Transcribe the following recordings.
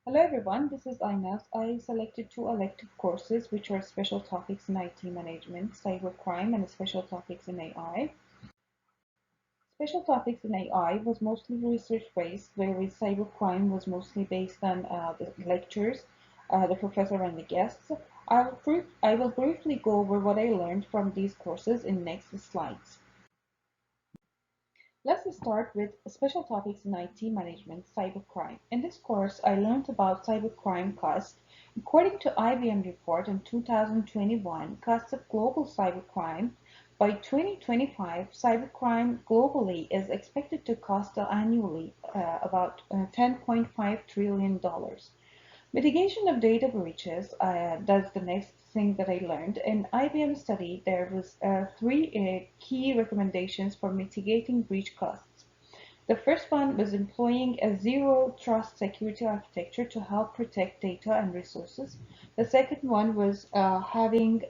Hello everyone, this is Aynaz. I selected two elective courses which are special topics in IT management, cybercrime and special topics in AI. Special topics in AI was mostly research based, whereas cybercrime was mostly based on the lectures, the professor and the guests. I will briefly go over what I learned from these courses in next slides. Let's start with special topics in IT management, cybercrime. In this course, I learned about cybercrime costs. According to IBM report in 2021, costs of global cybercrime by 2025, cybercrime globally is expected to cost annually about $10.5 trillion. Mitigation of data breaches, that's the next thing that I learned. In IBM study, there was three key recommendations for mitigating breach costs. The first one was employing a zero trust security architecture to help protect data and resources. The second one was having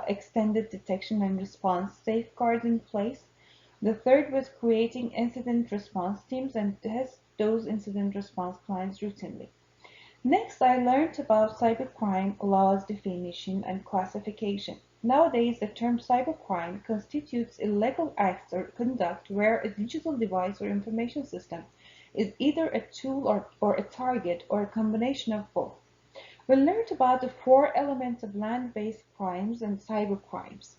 extended detection and response safeguards in place. The third was creating incident response teams and test those incident response plans routinely. Next, I learned about cybercrime laws definition and classification. Nowadays, the term cybercrime constitutes illegal acts or conduct where a digital device or information system is either a tool or a target or a combination of both. We learned about the four elements of land-based crimes and cybercrimes,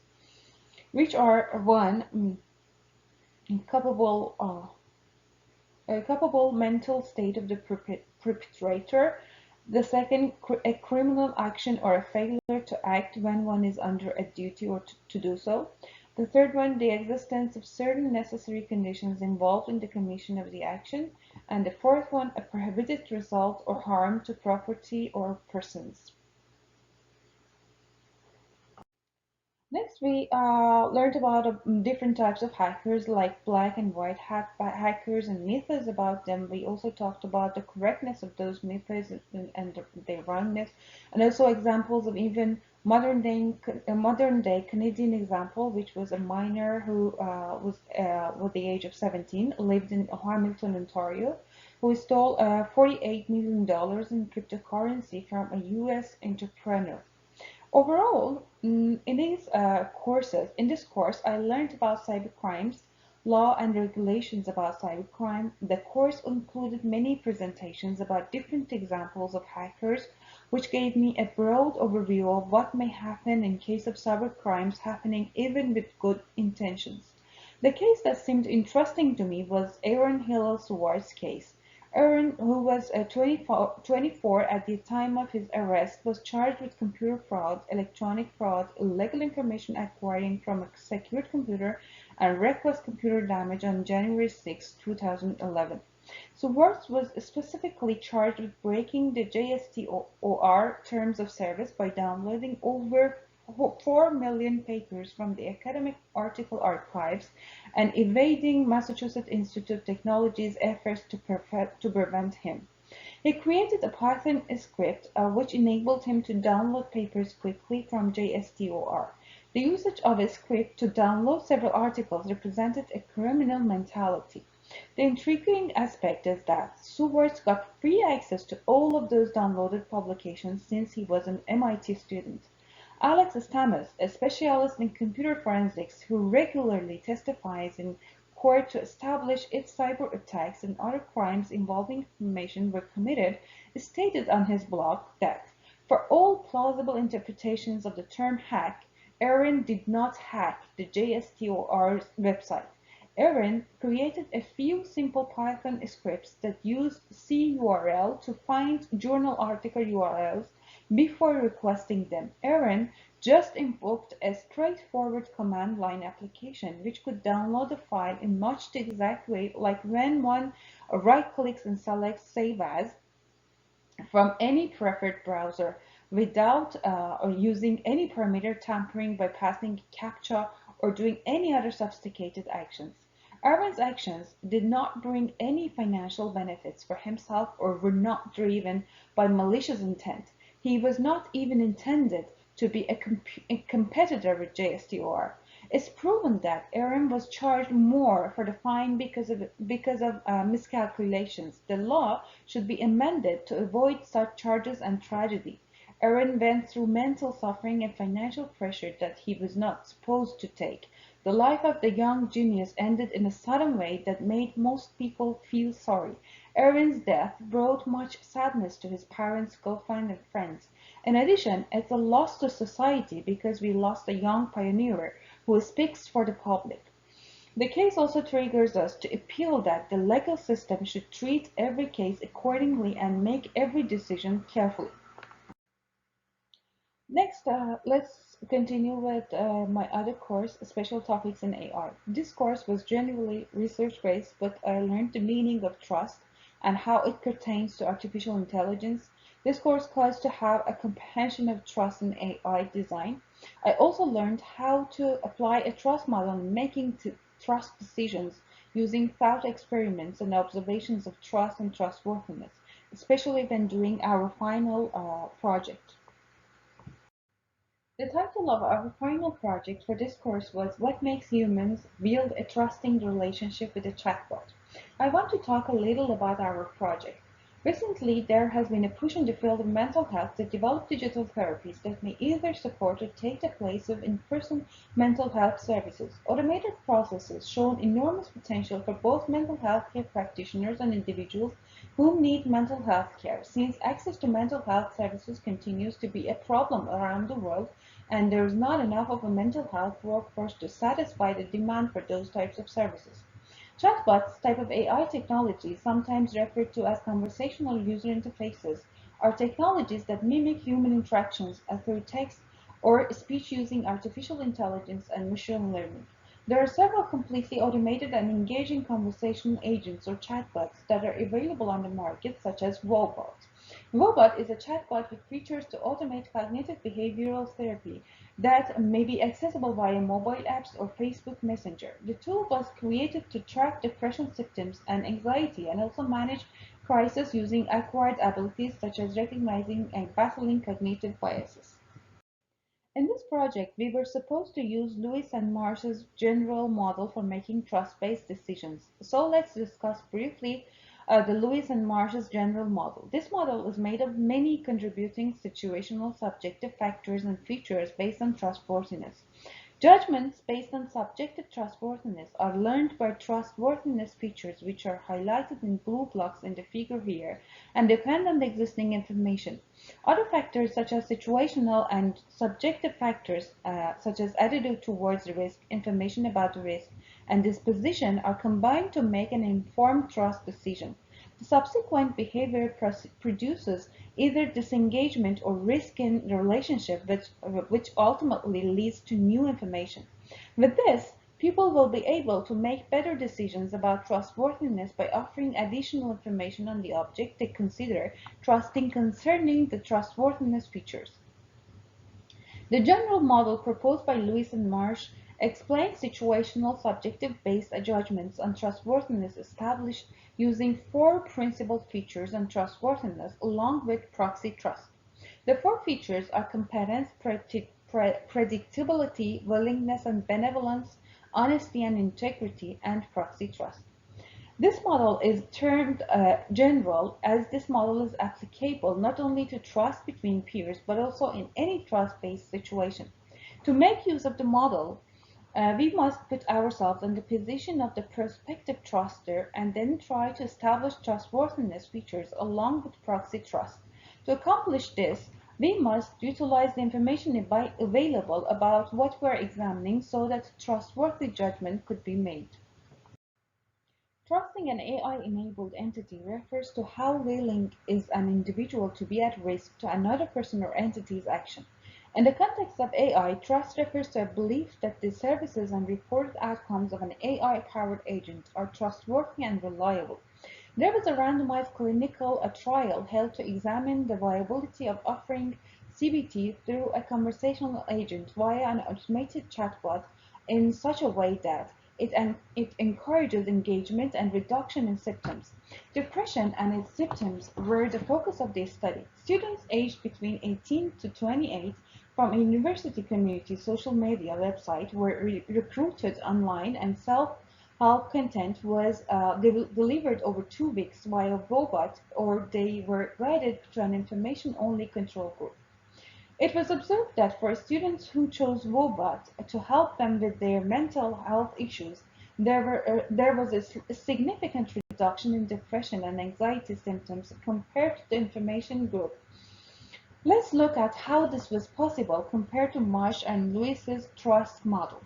which are one, culpable, a culpable mental state of the perpetrator. The second, a criminal action or a failure to act when one is under a duty or to do so. The third one, the existence of certain necessary conditions involved in the commission of the action. And the fourth one, a prohibited result or harm to property or persons. Next, we learned about different types of hackers like black and white hackers and myths about them. We also talked about the correctness of those myths and their wrongness, and also examples of even modern day Canadian example, which was a miner who was with the age of 17, lived in Hamilton, Ontario, who stole $48 million in cryptocurrency from a U.S. entrepreneur. Overall, in this course, I learned about cybercrimes, law and regulations about cybercrime. The course included many presentations about different examples of hackers, which gave me a broad overview of what may happen in case of cybercrimes happening even with good intentions. The case that seemed interesting to me was Aaron Hillel-Swart's case. Aaron, who was 24 at the time of his arrest, was charged with computer fraud, electronic fraud, illegal information acquiring from a secured computer, and reckless computer damage on January 6, 2011. So Wirtz was specifically charged with breaking the JSTOR terms of service by downloading over 4 million papers from the academic article archives and evading Massachusetts Institute of Technology's efforts to prevent him. He created a Python script which enabled him to download papers quickly from JSTOR. The usage of a script to download several articles represented a criminal mentality. The intriguing aspect is that Swartz got free access to all of those downloaded publications since he was an MIT student. Alex Stamas, a specialist in computer forensics who regularly testifies in court to establish if cyber attacks and other crimes involving information were committed, stated on his blog that, for all plausible interpretations of the term hack, Aaron did not hack the JSTOR's website. Aaron created a few simple Python scripts that used CURL to find journal article URLs before requesting them. Aaron just invoked a straightforward command line application which could download a file in much the exact way like when one right-clicks and selects Save As from any preferred browser without or using any parameter tampering by passing captcha or doing any other sophisticated actions. Aaron's actions did not bring any financial benefits for himself or were not driven by malicious intent. He was not even intended to be a competitor with JSTOR. It's proven that Aaron was charged more for the fine because of miscalculations. The law should be amended to avoid such charges and tragedy. Aaron went through mental suffering and financial pressure that he was not supposed to take. The life of the young genius ended in a sudden way that made most people feel sorry. Aaron's death brought much sadness to his parents, girlfriend, and friends. In addition, it's a loss to society because we lost a young pioneer who speaks for the public. The case also triggers us to appeal that the legal system should treat every case accordingly and make every decision carefully. Next, let's continue with my other course, Special Topics in AI. This course was generally research-based, but I learned the meaning of trust and how it pertains to artificial intelligence. This course calls to have a comprehension of trust in AI design. I also learned how to apply a trust model in making trust decisions using thought experiments and observations of trust and trustworthiness, especially when doing our final project. The title of our final project for this course was What Makes Humans Build a Trusting Relationship with a Chatbot. I want to talk a little about our project. Recently, there has been a push in the field of mental health to develop digital therapies that may either support or take the place of in-person mental health services. Automated processes show enormous potential for both mental health care practitioners and individuals who need mental health care, since access to mental health services continues to be a problem around the world and there is not enough of a mental health workforce to satisfy the demand for those types of services. Chatbots, type of AI technology, sometimes referred to as conversational user interfaces, are technologies that mimic human interactions through text or speech using artificial intelligence and machine learning. There are several completely automated and engaging conversational agents or chatbots that are available on the market, such as Wobot. Wobot is a chatbot with features to automate cognitive behavioral therapy that may be accessible via mobile apps or Facebook Messenger. The tool was created to track depression symptoms and anxiety and also manage crisis using acquired abilities such as recognizing and battling cognitive biases. In this project, we were supposed to use Lewis and Marsh's general model for making trust-based decisions. So let's discuss briefly the Lewis and Marsh's general model. This model is made of many contributing situational subjective factors and features based on trustworthiness. Judgments based on subjective trustworthiness are learned by trustworthiness features which are highlighted in blue blocks in the figure here and depend on the existing information. Other factors such as situational and subjective factors such as attitude towards the risk, information about the risk, and disposition are combined to make an informed trust decision. The subsequent behavior produces either disengagement or risk in the relationship, which ultimately leads to new information. With this, people will be able to make better decisions about trustworthiness by offering additional information on the object they consider trusting concerning the trustworthiness features. The general model proposed by Lewis and Marsh explains situational subjective-based judgments on trustworthiness established using four principal features on trustworthiness along with proxy trust. The four features are competence, predictability, willingness and benevolence, honesty and integrity, and proxy trust. This model is termed general as this model is applicable not only to trust between peers but also in any trust-based situation. To make use of the model, we must put ourselves in the position of the prospective truster and then try to establish trustworthiness features along with proxy trust. To accomplish this, we must utilize the information available about what we're examining so that trustworthy judgment could be made. Trusting an AI-enabled entity refers to how willing is an individual to be at risk to another person or entity's action. In the context of AI, trust refers to a belief that the services and reported outcomes of an AI-powered agent are trustworthy and reliable. There was a randomized clinical trial held to examine the viability of offering CBT through a conversational agent via an automated chatbot in such a way that It encourages engagement and reduction in symptoms. Depression and its symptoms were the focus of this study. Students aged between 18 to 28 from a university community social media website were recruited online, and self-help content was delivered over 2 weeks via robot, or they were guided to an information-only control group. It was observed that for students who chose Wobot to help them with their mental health issues, there was a significant reduction in depression and anxiety symptoms compared to the information group. Let's look at how this was possible compared to Marsh and Lewis's trust model.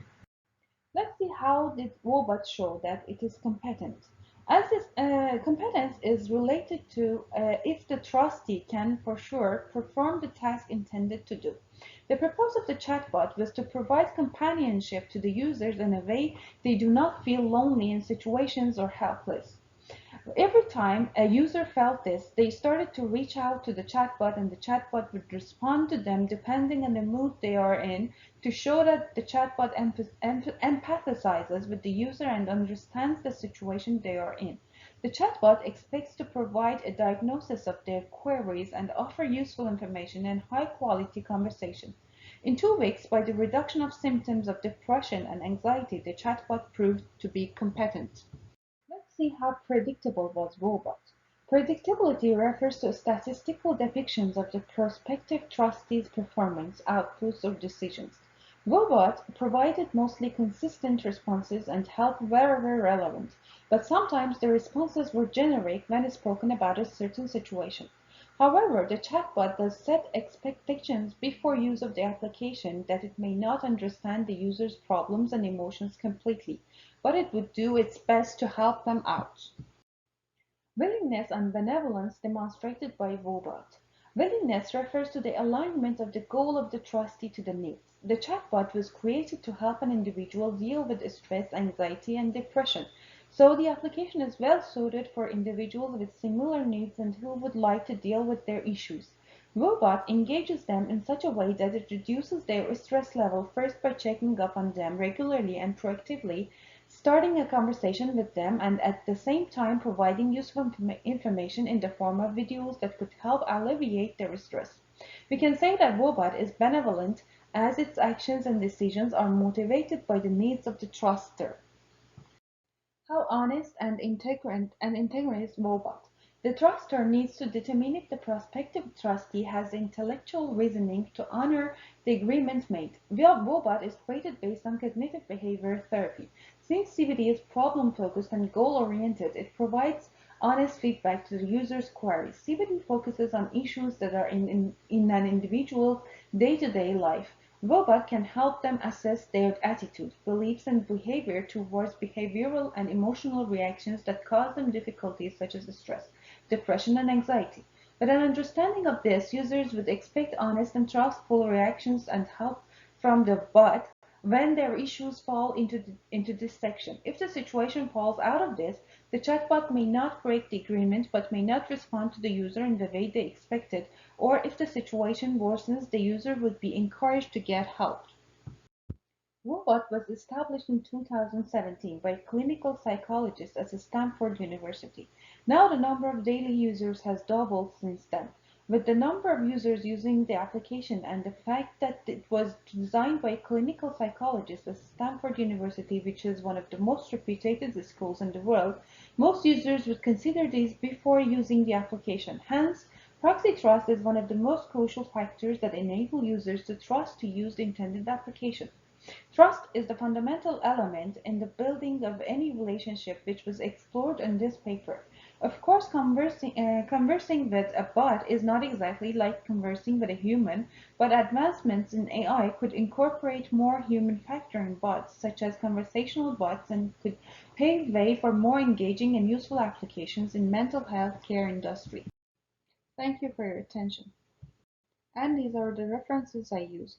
Let's see how did Wobot show that it is competent. As this competence is related to if the trustee can for sure perform the task intended to do. The purpose of the chatbot was to provide companionship to the users in a way they do not feel lonely in situations or helpless. Every time a user felt this, they started to reach out to the chatbot, and the chatbot would respond to them depending on the mood they are in, to show that the chatbot empathizes with the user and understands the situation they are in. The chatbot expects to provide a diagnosis of their queries and offer useful information and high-quality conversation. In 2 weeks, by the reduction of symptoms of depression and anxiety, the chatbot proved to be competent. Let's see how predictable was Robot. Predictability refers to statistical depictions of the prospective trustee's performance, outputs, or decisions. Robot provided mostly consistent responses and helped wherever relevant, but sometimes the responses were generic when spoken about a certain situation. However, the chatbot does set expectations before use of the application that it may not understand the user's problems and emotions completely, but it would do its best to help them out. Willingness and benevolence demonstrated by Robot. Willingness refers to the alignment of the goal of the trustee to the needs. The chatbot was created to help an individual deal with stress, anxiety, and depression, so the application is well suited for individuals with similar needs and who would like to deal with their issues. Robot engages them in such a way that it reduces their stress level first by checking up on them regularly and proactively, starting a conversation with them, and at the same time providing useful information in the form of videos that could help alleviate their stress. We can say that Robot is benevolent as its actions and decisions are motivated by the needs of the truster. How honest and integrant is Robot? The truster needs to determine if the prospective trustee has intellectual reasoning to honor the agreement made. Robot is created based on cognitive behavior therapy. Since CBT is problem-focused and goal-oriented, it provides honest feedback to the user's queries. CBT focuses on issues that are in an individual's day-to-day life. Robot can help them assess their attitude, beliefs, and behavior towards behavioral and emotional reactions that cause them difficulties such as stress, depression, and anxiety. With an understanding of this, users would expect honest and trustful reactions and help from the bot when their issues fall into this section. If the situation falls out of this, the chatbot may not break the agreement but may not respond to the user in the way they expected, or if the situation worsens, the user would be encouraged to get help. Robot was established in 2017 by clinical psychologists at Stanford University. Now the number of daily users has doubled since then. With the number of users using the application and the fact that it was designed by clinical psychologists at Stanford University, which is one of the most reputed schools in the world, most users would consider these before using the application. Hence, proxy trust is one of the most crucial factors that enable users to trust to use the intended application. Trust is the fundamental element in the building of any relationship, which was explored in this paper. Of course, conversing with a bot is not exactly like conversing with a human, but advancements in AI could incorporate more human factor in bots, such as conversational bots, and could pave way for more engaging and useful applications in mental health care industry. Thank you for your attention. And these are the references I used.